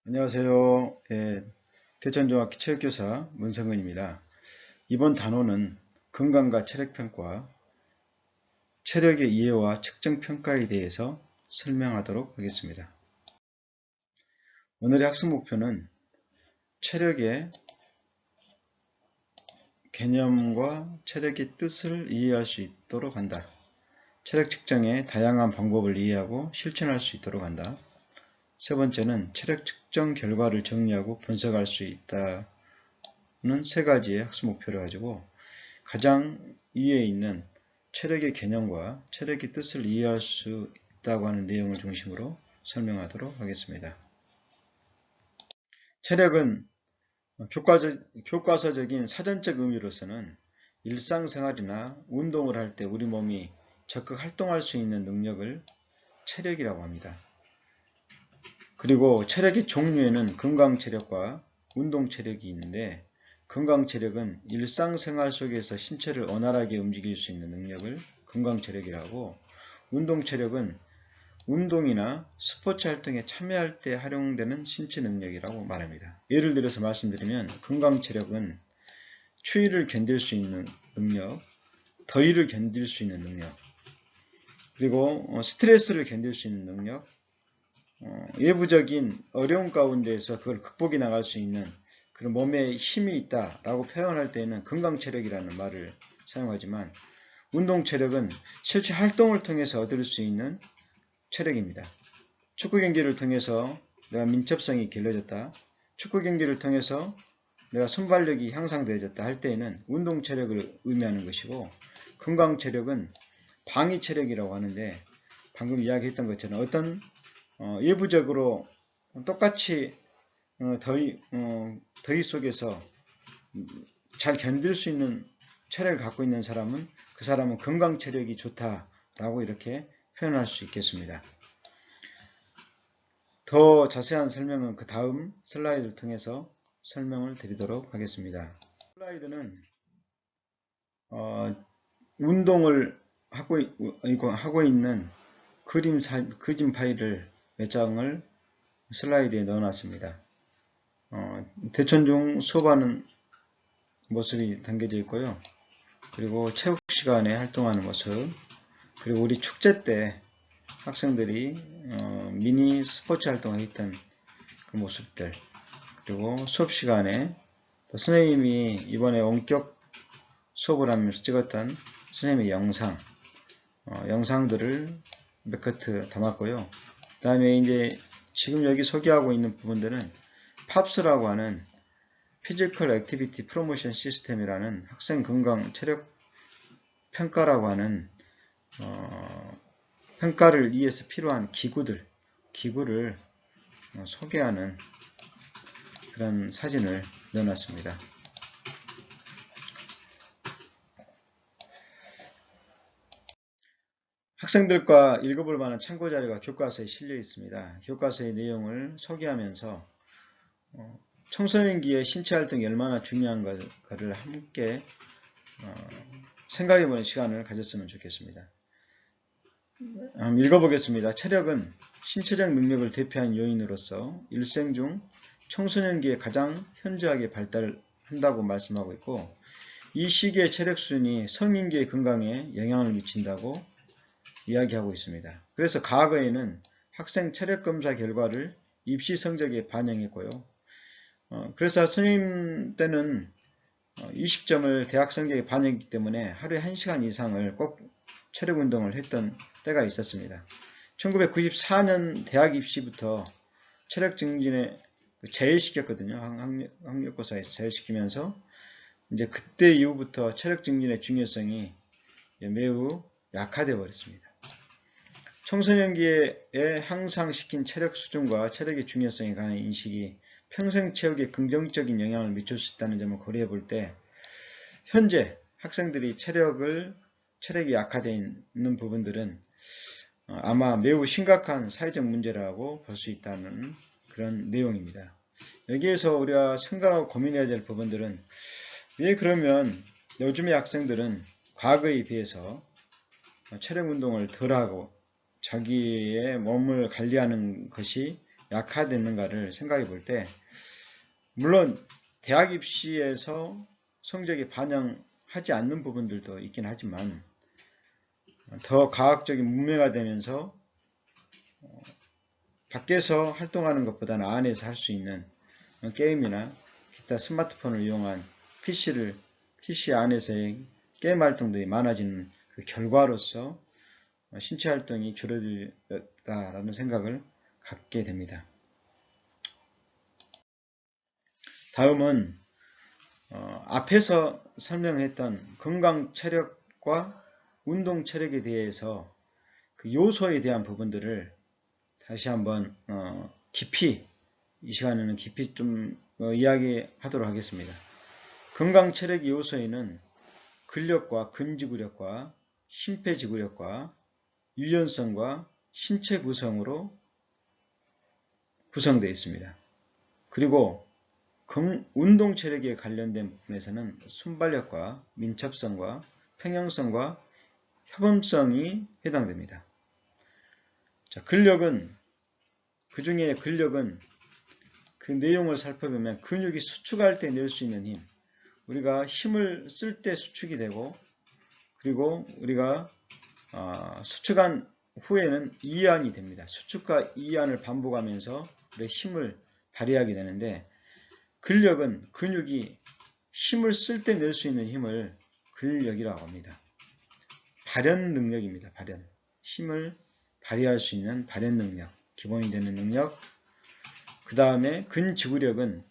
안녕하세요. 대천중학교 체육교사 문성근입니다. 이번 단원은 건강과 체력평가, 체력의 이해와 측정평가에 대해서 설명하도록 하겠습니다. 오늘의 학습 목표는 체력의 개념과 체력의 뜻을 이해할 수 있도록 한다. 체력 측정의 다양한 방법을 이해하고 실천할 수 있도록 한다. 세 번째는 체력 측정 결과를 정리하고 분석할 수 있다는 세 가지의 학습 목표를 가지고 가장 위에 있는 체력의 개념과 체력의 뜻을 이해할 수 있다고 하는 내용을 중심으로 설명하도록 하겠습니다. 체력은 교과서적인 사전적 의미로서는 일상생활이나 운동을 할 때 우리 몸이 적극 활동할 수 있는 능력을 체력이라고 합니다. 그리고 체력의 종류에는 건강체력과 운동체력이 있는데 건강체력은 일상생활 속에서 신체를 원활하게 움직일 수 있는 능력을 건강체력이라고, 운동체력은 운동이나 스포츠 활동에 참여할 때 활용되는 신체 능력이라고 말합니다. 예를 들어서 말씀드리면 건강체력은 추위를 견딜 수 있는 능력, 더위를 견딜 수 있는 능력, 그리고 스트레스를 견딜 수 있는 능력, 외부적인 어려움 가운데에서 그걸 극복해 나갈 수 있는 그런 몸에 힘이 있다라고 표현할 때에는 건강체력이라는 말을 사용하지만, 운동체력은 실제 활동을 통해서 얻을 수 있는 체력입니다. 축구 경기를 통해서 내가 민첩성이 길러졌다, 축구 경기를 통해서 내가 순발력이 향상되어졌다 할 때에는 운동체력을 의미하는 것이고, 건강체력은 방위체력이라고 하는데 방금 이야기했던 것처럼 어떤 외부적으로 똑같이 더위 속에서 잘 견딜 수 있는 체력을 갖고 있는 사람은 그 사람은 건강 체력이 좋다라고 이렇게 표현할 수 있겠습니다. 더 자세한 설명은 그 다음 슬라이드를 통해서 설명을 드리도록 하겠습니다. 슬라이드는 운동을 하고 있는 그림 파일을 몇 장을 슬라이드에 넣어놨습니다. 대천중 수업하는 모습이 담겨져 있고요. 그리고 체육 시간에 활동하는 모습, 그리고 우리 축제 때 학생들이 미니 스포츠 활동을 했던 그 모습들, 그리고 수업 시간에 또 선생님이 이번에 원격 수업을 하면서 찍었던 선생님의 영상들을 몇 커트 담았고요. 그 다음에 이제 지금 여기 소개하고 있는 부분들은 팝스라고 하는 피지컬 액티비티 프로모션 시스템이라는 학생 건강 체력 평가라고 하는 평가를 위해서 필요한 기구를 소개하는 그런 사진을 넣어놨습니다. 학생들과 읽어볼 만한 참고자료가 교과서에 실려 있습니다. 교과서의 내용을 소개하면서 청소년기의 신체활동이 얼마나 중요한가를 함께 생각해보는 시간을 가졌으면 좋겠습니다. 읽어보겠습니다. 체력은 신체적 능력을 대표하는 요인으로서 일생 중 청소년기에 가장 현저하게 발달한다고 말씀하고 있고, 이 시기의 체력 수준이 성인기의 건강에 영향을 미친다고 이야기하고 있습니다. 그래서 과거에는 학생 체력 검사 결과를 입시 성적에 반영했고요. 그래서 선생님 때는 20점을 대학 성적에 반영했기 때문에 하루에 1시간 이상을 꼭 체력 운동을 했던 때가 있었습니다. 1994년 대학 입시부터 체력 증진에 제외시켰거든요. 학력고사에서 제외시키면서 이제 그때 이후부터 체력 증진의 중요성이 매우 약화되어 버렸습니다. 청소년기에 향상시킨 체력 수준과 체력의 중요성에 관한 인식이 평생 체력에 긍정적인 영향을 미칠 수 있다는 점을 고려해 볼 때, 현재 학생들이 체력이 약화되어 있는 부분들은 아마 매우 심각한 사회적 문제라고 볼 수 있다는 그런 내용입니다. 여기에서 우리가 생각하고 고민해야 될 부분들은, 왜 그러면 요즘의 학생들은 과거에 비해서 체력 운동을 덜하고 자기의 몸을 관리하는 것이 약화됐는가를 생각해 볼 때, 물론 대학 입시에서 성적이 반영하지 않는 부분들도 있긴 하지만 더 과학적인 문명화 되면서 밖에서 활동하는 것보다는 안에서 할 수 있는 게임이나 기타 스마트폰을 이용한 PC 안에서의 게임 활동들이 많아지는 그 결과로서 신체 활동이 줄어들었다라는 생각을 갖게 됩니다. 다음은 앞에서 설명했던 건강 체력과 운동 체력에 대해서 그 요소에 대한 부분들을 다시 한번 깊이 이 시간에는 깊이 좀 이야기하도록 하겠습니다. 건강 체력 요소에는 근력과 근지구력과 심폐지구력과 유연성과 신체 구성으로 구성되어 있습니다. 그리고 운동 체력에 관련된 부분에서는 순발력과 민첩성과 평형성과 협음성이 해당됩니다. 자, 근력은 그 중에 근력은 그 내용을 살펴보면 근육이 수축할 때 낼 수 있는 힘, 우리가 힘을 쓸 때 수축이 되고, 그리고 우리가 수축한 후에는 이완이 됩니다. 수축과 이완을 반복하면서 우리의 힘을 발휘하게 되는데, 근력은 근육이 힘을 쓸 때 낼 수 있는 힘을 근력이라고 합니다. 발현 능력입니다. 발현. 힘을 발휘할 수 있는 발현 능력, 기본이 되는 능력. 그 다음에 근지구력은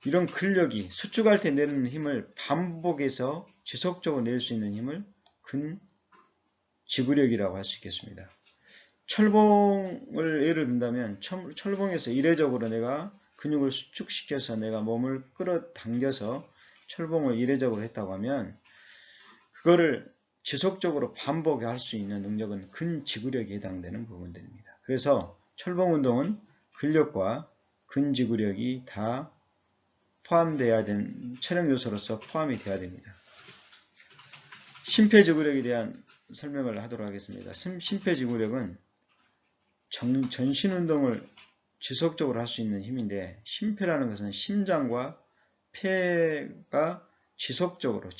이런 근력이 수축할 때 내는 힘을 반복해서 지속적으로 낼 수 있는 힘을 근지구력이라고 할 수 있겠습니다. 철봉을 예를 든다면 철봉에서 이례적으로 내가 근육을 수축시켜서 내가 몸을 끌어당겨서 철봉을 이례적으로 했다고 하면 그거를 지속적으로 반복할 수 있는 능력은 근지구력에 해당되는 부분들입니다. 그래서 철봉 운동은 근력과 근지구력이 다 포함되어야 된 체력 요소로서 포함이 되어야 됩니다. 심폐지구력에 대한 설명을 하도록 하겠습니다. 심폐지구력은 전신 운동을 지속적으로 할 수 있는 힘인데, 심폐라는 것은 심장과 폐가 지속적으로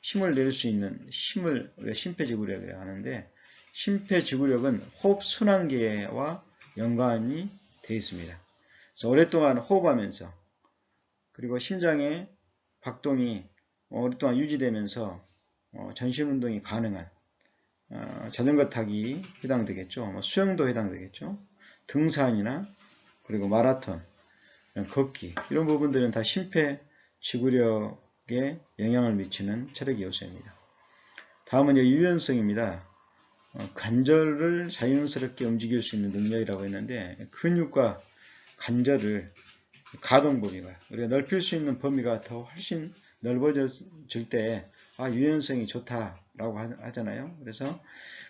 힘을 낼 수 있는 힘을 우리가 심폐지구력이라고 하는데, 심폐지구력은 호흡 순환계와 연관이 되어 있습니다. 그래서 오랫동안 호흡하면서, 그리고 심장의 박동이 오랫동안 유지되면서 전신 운동이 가능한 자전거 타기 해당되겠죠. 수영도 해당되겠죠. 등산이나 그리고 마라톤, 걷기, 이런 부분들은 다 심폐지구력에 영향을 미치는 체력 요소입니다. 다음은 유연성입니다. 관절을 자연스럽게 움직일 수 있는 능력이라고 했는데, 근육과 관절을 가동 범위가, 우리가 넓힐 수 있는 범위가 더 훨씬 넓어질 때 유연성이 좋다라고 하잖아요. 그래서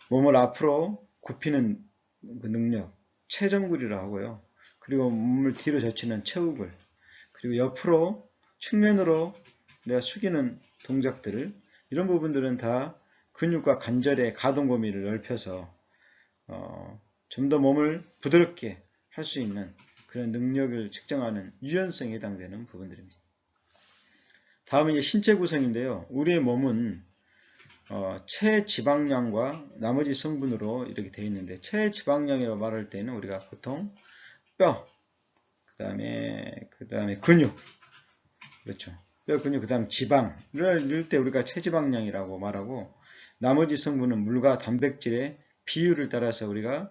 몸을 앞으로 굽히는 그 능력, 체정굴이라고 하고요. 그리고 몸을 뒤로 젖히는 체우굴, 그리고 옆으로 측면으로 내가 숙이는 동작들을, 이런 부분들은 다 근육과 관절의 가동 범위를 넓혀서 좀 더 몸을 부드럽게 할 수 있는 그런 능력을 측정하는 유연성에 해당되는 부분들입니다. 다음은 이제 신체 구성인데요. 우리의 몸은 체지방량과 나머지 성분으로 이렇게 되어 있는데, 체지방량이라고 말할 때는 우리가 보통 뼈, 그 다음에 근육, 그렇죠. 뼈, 근육, 그 다음 지방, 이럴 때 우리가 체지방량이라고 말하고, 나머지 성분은 물과 단백질의 비율을 따라서 우리가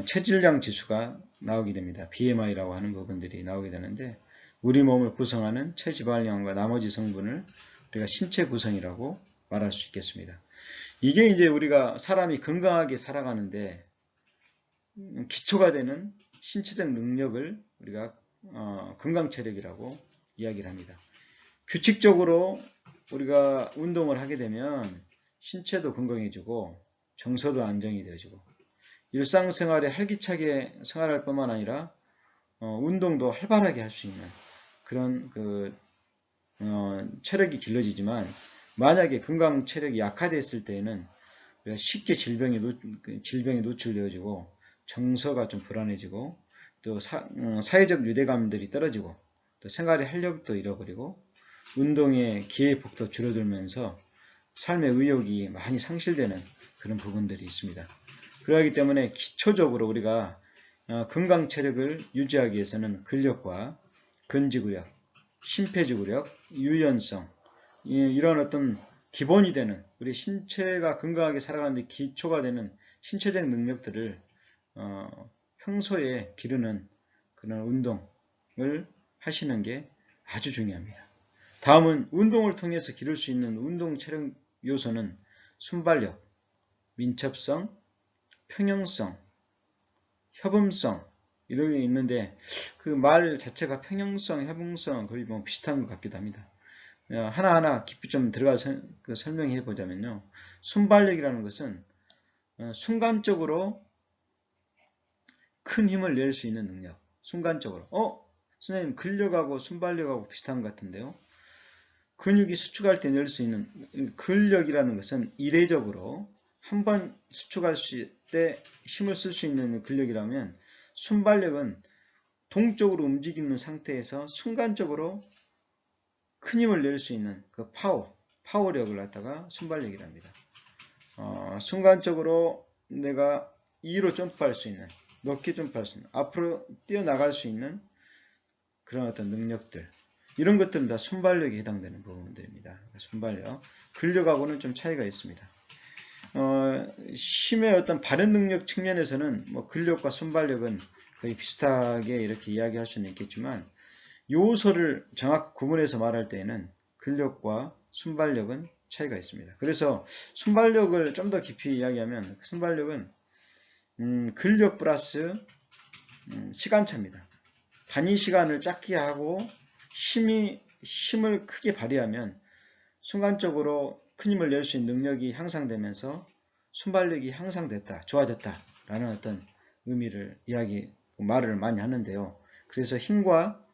체질량 지수가 나오게 됩니다. BMI라고 하는 부분들이 나오게 되는데, 우리 몸을 구성하는 체지방량과 나머지 성분을 우리가 신체 구성이라고 말할 수 있겠습니다. 이게 이제 우리가 사람이 건강하게 살아가는데 기초가 되는 신체적 능력을 우리가 건강체력이라고 이야기를 합니다. 규칙적으로 우리가 운동을 하게 되면 신체도 건강해지고 정서도 안정이 되어지고, 일상생활에 활기차게 생활할 뿐만 아니라 운동도 활발하게 할 수 있는 그런 체력이 길러지지만, 만약에 건강 체력이 약화됐을 때에는 우리가 쉽게 질병에 노출되어지고 정서가 좀 불안해지고 또 사회적 유대감들이 떨어지고 또 생활의 활력도 잃어버리고 운동의 기회폭도 줄어들면서 삶의 의욕이 많이 상실되는 그런 부분들이 있습니다. 그러기 때문에 기초적으로 우리가 건강 체력을 유지하기 위해서는 근력과 근지구력, 심폐지구력, 유연성 이런 어떤 기본이 되는 우리 신체가 건강하게 살아가는 데 기초가 되는 신체적 능력들을 평소에 기르는 그런 운동을 하시는 게 아주 중요합니다. 다음은 운동을 통해서 기를 수 있는 운동 체력 요소는 순발력, 민첩성, 평형성, 협음성 이런 게 있는데 그 말 자체가 평형성, 협음성 거의 뭐 비슷한 것 같기도 합니다. 하나하나 깊이 좀 들어가서 설명해 보자면요. 순발력이라는 것은 순간적으로 큰 힘을 낼 수 있는 능력. 순간적으로. 선생님 근력하고 순발력하고 비슷한 것 같은데요. 근육이 수축할 때 낼 수 있는 근력이라는 것은 이례적으로 한 번 수축할 때 힘을 쓸 수 있는 근력이라면 순발력은 동적으로 움직이는 상태에서 순간적으로 큰 힘을 낼 수 있는 그 파워력을 갖다가 순발력이랍니다. 순간적으로 내가 2로 점프할 수 있는, 높게 점프할 수 있는, 앞으로 뛰어나갈 수 있는 그런 어떤 능력들. 이런 것들은 다 순발력에 해당되는 부분들입니다. 순발력. 근력하고는 좀 차이가 있습니다. 힘의 어떤 발현 능력 측면에서는 뭐 근력과 순발력은 거의 비슷하게 이렇게 이야기할 수는 있겠지만 요소를 정확히 구분해서 말할 때에는 근력과 순발력은 차이가 있습니다. 그래서 순발력을 좀 더 깊이 이야기하면 순발력은 근력 플러스 시간차입니다. 단위 시간을 짧게 하고 힘을 크게 발휘하면 순간적으로 큰 힘을 낼 수 있는 능력이 향상되면서 순발력이 향상됐다, 좋아졌다 라는 어떤 의미를 말을 많이 하는데요. 그래서 힘과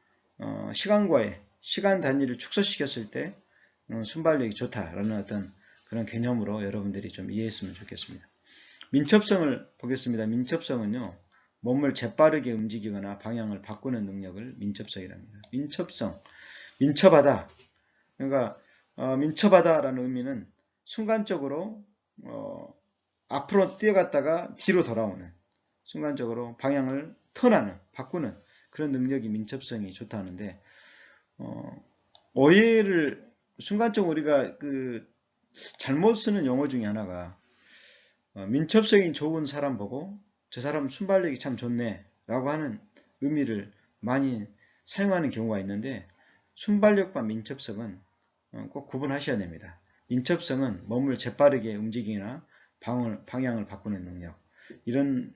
시간과의 시간 단위를 축소시켰을 때 순발력이 좋다라는 어떤 그런 개념으로 여러분들이 좀 이해했으면 좋겠습니다. 민첩성을 보겠습니다. 민첩성은요. 몸을 재빠르게 움직이거나 방향을 바꾸는 능력을 민첩성이랍니다. 민첩성, 민첩하다. 그러니까 민첩하다라는 의미는 순간적으로 앞으로 뛰어갔다가 뒤로 돌아오는 순간적으로 방향을 턴하는, 바꾸는 그런 능력이 민첩성이 좋다는데 오해를 순간적으로 우리가 잘못 쓰는 용어 중에 하나가 민첩성이 좋은 사람 보고 저 사람 순발력이 참 좋네 라고 하는 의미를 많이 사용하는 경우가 있는데 순발력과 민첩성은 꼭 구분하셔야 됩니다. 민첩성은 몸을 재빠르게 움직이거나 방향을 바꾸는 능력 이런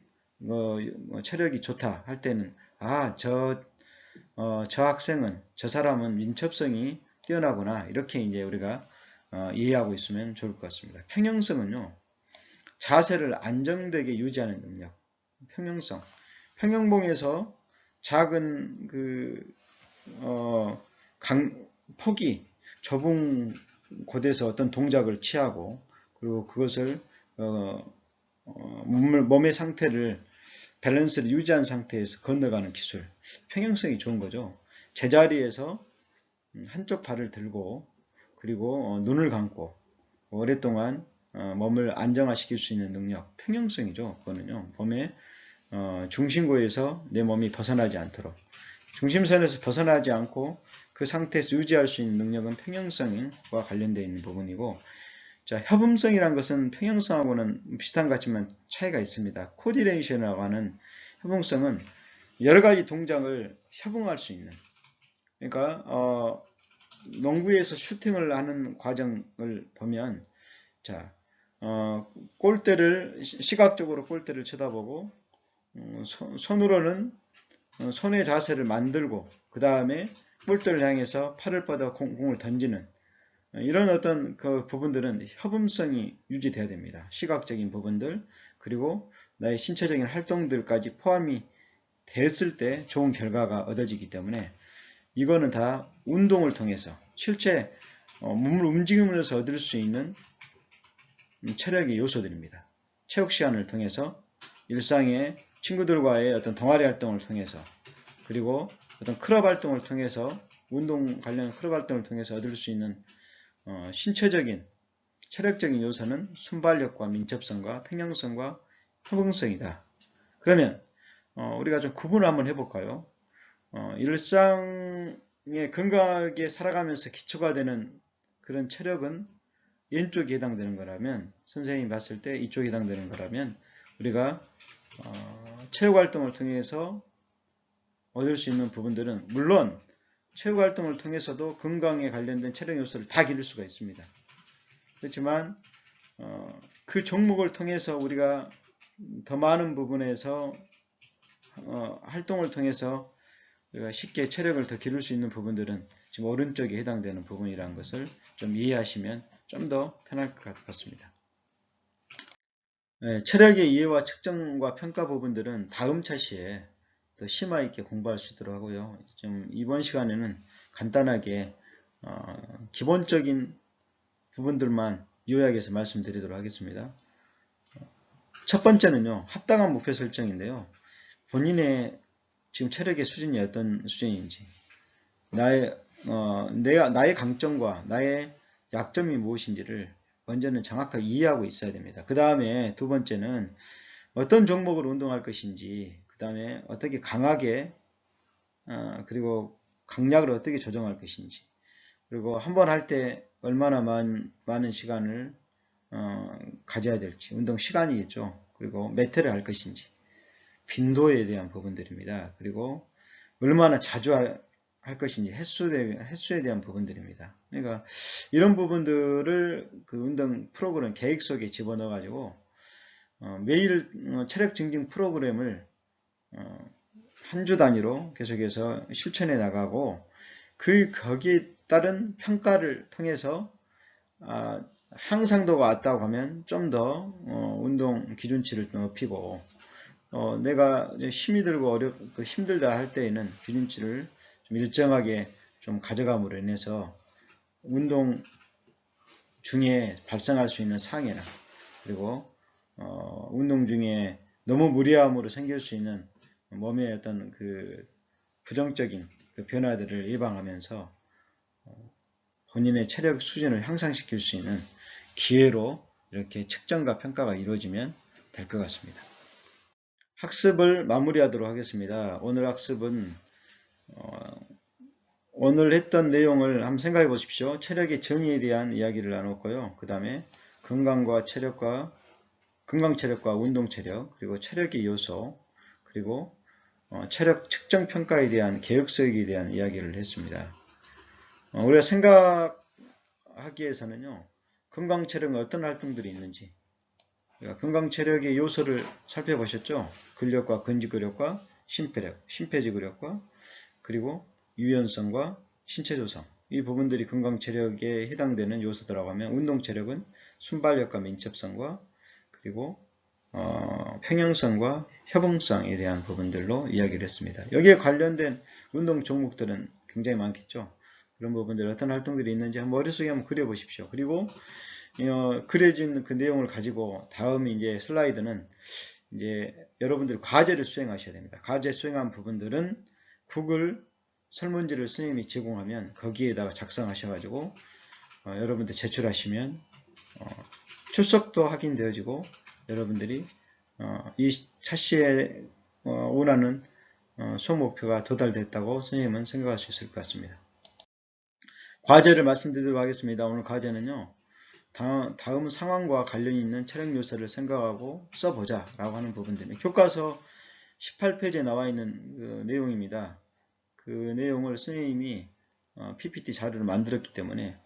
체력이 좋다 할 때는 저 학생은 저 사람은 민첩성이 뛰어나구나 이렇게 이제 우리가 이해하고 있으면 좋을 것 같습니다. 평형성은요. 자세를 안정되게 유지하는 능력. 평형성. 평형봉에서 작은 폭이 좁은 곳에서 어떤 동작을 취하고 그리고 그것을 몸의 상태를 밸런스를 유지한 상태에서 건너가는 기술. 평형성이 좋은 거죠. 제자리에서 한쪽 발을 들고 그리고 눈을 감고 오랫동안 몸을 안정화시킬 수 있는 능력. 평형성이죠. 그거는요. 몸의 중심고에서 내 몸이 벗어나지 않도록 중심선에서 벗어나지 않고 그 상태에서 유지할 수 있는 능력은 평형성과 관련되어 있는 부분이고 자, 협음성이라는 것은 평형성하고는 비슷한 것 같지만 차이가 있습니다. 코디네이션이라고 하는 협응성은 여러 가지 동작을 협응할 수 있는 그러니까 농구에서 슈팅을 하는 과정을 보면 자, 골대를 시각적으로 골대를 쳐다보고 손으로는 손의 자세를 만들고 그 다음에 골대를 향해서 팔을 뻗어 공을 던지는 이런 어떤 그 부분들은 협음성이 유지돼야 됩니다. 시각적인 부분들 그리고 나의 신체적인 활동들까지 포함이 됐을 때 좋은 결과가 얻어지기 때문에 이거는 다 운동을 통해서 실제 몸을 움직이면서 얻을 수 있는 체력의 요소들입니다. 체육 시간을 통해서 일상의 친구들과의 어떤 동아리 활동을 통해서 그리고 어떤 클럽 활동을 통해서 운동 관련 클럽 활동을 통해서 얻을 수 있는 신체적인 체력적인 요소는 순발력과 민첩성과 평형성과 협응성이다. 그러면 우리가 좀 구분을 한번 해볼까요? 일상에 건강하게 살아가면서 기초가 되는 그런 체력은 왼쪽에 해당되는 거라면 선생님이 봤을 때 이쪽에 해당되는 거라면 우리가 체육활동을 통해서 얻을 수 있는 부분들은 물론 체육활동을 통해서도 건강에 관련된 체력 요소를 다 기를 수가 있습니다. 그렇지만 그 종목을 통해서 우리가 더 많은 부분에서 활동을 통해서 우리가 쉽게 체력을 더 기를 수 있는 부분들은 지금 오른쪽에 해당되는 부분이라는 것을 좀 이해하시면 좀 더 편할 것 같습니다. 체력의 이해와 측정과 평가 부분들은 다음 차시에 더 심화 있게 공부할 수 있도록 하고요. 좀 이번 시간에는 간단하게 기본적인 부분들만 요약해서 말씀드리도록 하겠습니다. 첫 번째는요, 합당한 목표 설정인데요. 본인의 지금 체력의 수준이 어떤 수준인지, 나의 강점과 나의 약점이 무엇인지를 먼저는 정확하게 이해하고 있어야 됩니다. 그 다음에 두 번째는 어떤 종목을 운동할 것인지, 그 다음에 어떻게 강하게 그리고 강약을 어떻게 조정할 것인지, 그리고 한 번 할 때 얼마나 많은 시간을 가져야 될지, 운동 시간이겠죠. 그리고 몇 회를 할 것인지, 빈도에 대한 부분들입니다. 그리고 얼마나 자주 할 것인지 횟수에 대한 부분들입니다. 그러니까 이런 부분들을 그 운동 프로그램 계획 속에 집어넣어 가지고 매일 체력 증진 프로그램을 한 주 단위로 계속해서 실천해 나가고 거기에 따른 평가를 통해서 향상도가 왔다고 하면 좀 더 운동 기준치를 높이고 내가 힘이 들고 힘들다 할 때에는 기준치를 좀 일정하게 좀 가져감으로 인해서 운동 중에 발생할 수 있는 상해나 그리고 운동 중에 너무 무리함으로 생길 수 있는 몸의 어떤 그 부정적인 그 변화들을 예방하면서 본인의 체력 수준을 향상시킬 수 있는 기회로 이렇게 측정과 평가가 이루어지면 될 것 같습니다. 학습을 마무리하도록 하겠습니다. 오늘 학습은 오늘 했던 내용을 한번 생각해 보십시오. 체력의 정의에 대한 이야기를 나눴고요. 그 다음에 건강 체력과 운동 체력, 그리고 체력의 요소, 그리고 체력 측정 평가에 대한 계획서에 대한 이야기를 했습니다. 우리가 생각하기 위해서는요, 건강 체력은 어떤 활동들이 있는지, 건강 체력의 요소를 살펴보셨죠? 근력과 근지근력과 심폐력, 심폐지구력과 그리고 유연성과 신체 조성, 이 부분들이 건강 체력에 해당되는 요소들라고 하면 운동 체력은 순발력과 민첩성과 그리고 평형성과 협응성에 대한 부분들로 이야기를 했습니다. 여기에 관련된 운동 종목들은 굉장히 많겠죠. 그런 부분들 어떤 활동들이 있는지 한번 머릿속에 한번 그려보십시오. 그리고 그려진 그 내용을 가지고 다음 이제 슬라이드는 이제 여러분들이 과제를 수행하셔야 됩니다. 과제 수행한 부분들은 구글 설문지를 선생님이 제공하면 거기에다가 작성하셔가지고 여러분들 제출하시면 출석도 확인되어지고 여러분들이 이 차시에 원하는 소목표가 도달됐다고 선생님은 생각할 수 있을 것 같습니다. 과제를 말씀드리도록 하겠습니다. 오늘 과제는요. 다음 상황과 관련이 있는 체력 요소를 생각하고 써보자 라고 하는 부분들입니다. 교과서 18페이지에 나와 있는 그 내용입니다. 그 내용을 선생님이 PPT 자료를 만들었기 때문에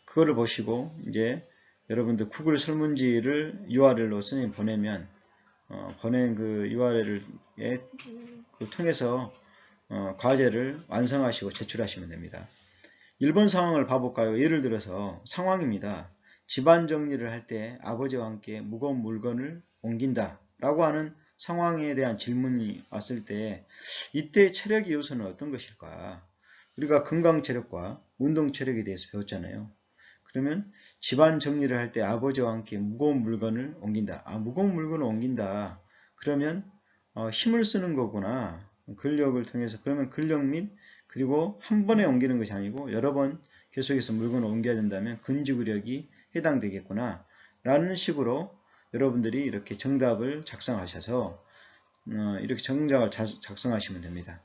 그거를 보시고 이제 여러분들 구글 설문지를 URL로 선생님 보내면 보낸 그 URL을 통해서 과제를 완성하시고 제출하시면 됩니다. 1번 상황을 봐볼까요? 예를 들어서 상황입니다. 집안 정리를 할 때 아버지와 함께 무거운 물건을 옮긴다 라고 하는 상황에 대한 질문이 왔을 때 이때 체력의 요소는 어떤 것일까? 우리가 건강 체력과 운동 체력에 대해서 배웠잖아요. 그러면 집안 정리를 할 때 아버지와 함께 무거운 물건을 옮긴다. 무거운 물건을 옮긴다. 그러면 힘을 쓰는 거구나. 근력을 통해서. 그러면 근력 및 그리고 한 번에 옮기는 것이 아니고 여러 번 계속해서 물건을 옮겨야 된다면 근지구력이 해당되겠구나. 라는 식으로 여러분들이 이렇게 정답을 작성하셔서 이렇게 정답을 작성하시면 됩니다.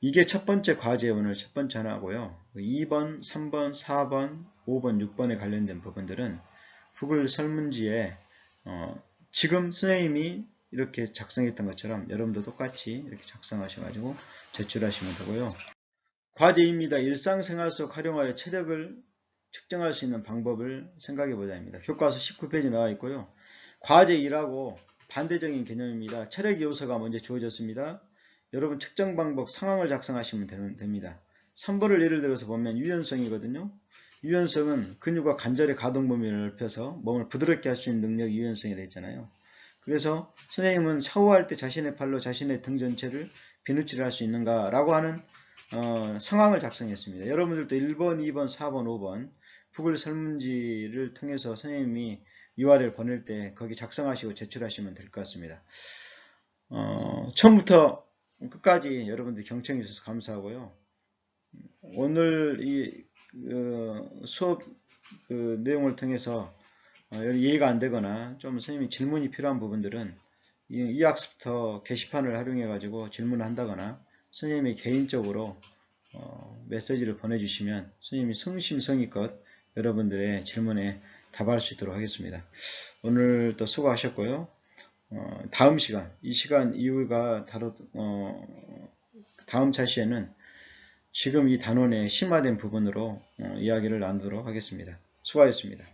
이게 첫 번째 과제 오늘 첫 번째 하나고요. 2번, 3번, 4번, 5번, 6번에 관련된 부분들은 구글 설문지에 지금 선생님이 이렇게 작성했던 것처럼 여러분도 똑같이 이렇게 작성하셔가지고 제출하시면 되고요. 과제입니다. 일상생활 속 활용하여 체력을 측정할 수 있는 방법을 생각해 보자 입니다. 교과서 19페이지 나와 있고요. 과제 1하고 반대적인 개념입니다. 체력 요소가 먼저 주어졌습니다. 여러분 측정 방법 상황을 작성하시면 됩니다. 3번을 예를 들어서 보면 유연성이거든요. 유연성은 근육과 관절의 가동 범위를 넓혀서 몸을 부드럽게 할 수 있는 능력이 유연성이 되잖아요. 그래서 선생님은 샤워할 때 자신의 팔로 자신의 등 전체를 비누칠을 할 수 있는가 라고 하는 상황을 작성했습니다. 여러분들도 1번, 2번, 4번, 5번 구글 설문지를 통해서 선생님이 URL 보낼 때 거기 작성하시고 제출하시면 될 것 같습니다. 처음부터 끝까지 여러분들 경청해 주셔서 감사하고요. 오늘 이 수업 내용을 통해서 이해가 안 되거나 좀 선생님이 질문이 필요한 부분들은 이 학습터 게시판을 활용해 가지고 질문을 한다거나 선생님이 개인적으로 메시지를 보내주시면 선생님이 성심성의껏 여러분들의 질문에 답할 수 있도록 하겠습니다. 오늘 또 수고하셨고요. 다음 시간, 이 시간 이후가 다음 차시에는 지금 이 단원의 심화된 부분으로 이야기를 나누도록 하겠습니다. 수고하셨습니다.